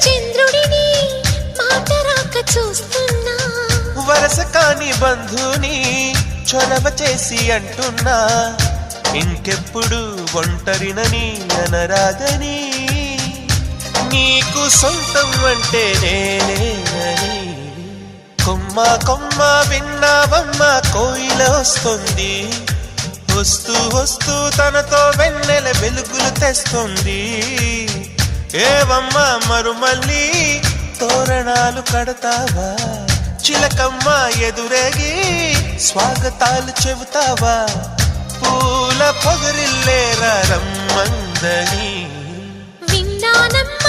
చంద్రుడిని మాట రాక చూస్తున్నా వరస కాని బంధుని చొరవ చేసి అంటున్నా ఇంకెప్పుడు ఒంటరినని అనరాదని నీకు సొంతం అంటే నేనేనని కొమ్మ కొమ్మ విన్నావమ్మ కోయిల వస్తుంది వస్తూ వస్తూ తనతో వెన్నెల వెలుగులు తెస్తుంది ఏవమ్మ మరుమల్లి తోరణాలు కడతావా చిలకమ్మ ఎదురేగి స్వాగతాలు చెబుతావా పూల పొగరిల్లేరా రమ్మందని విన్నానమ్మ